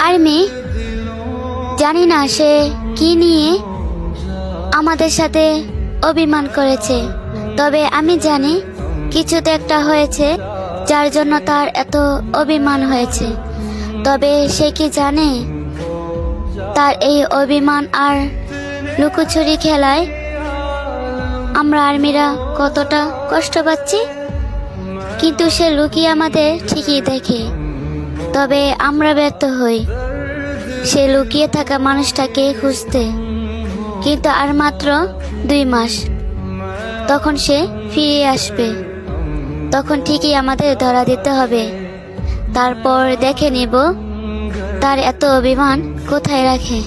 Army জানি না সে কি নিয়ে আমাদের সাথে অভিমান করেছে, তবে আমি জানি কিছু তো একটা হয়েছে যার জন্য তার এত অভিমান হয়েছে। তবে সে কি জানে তার এই অভিমান আর লুকোচুরি খেলায় আমরা আর্মিরা কতটা কষ্ট পাচ্ছি? কিন্তু সে লুকিয়ে আমাদের ঠিকই দেখে, তবে আমরা ব্যর্থ হই সে লুকিয়ে থাকা মানুষটাকে খুঁজতে। কিন্তু আর মাত্র 2 মাস, তখন সে ফিরে আসবে। তখন ঠিকই আমাদের ধরা দিতে হবে। তারপর দেখে নিব তার এত অভিমান কোথায় রাখে।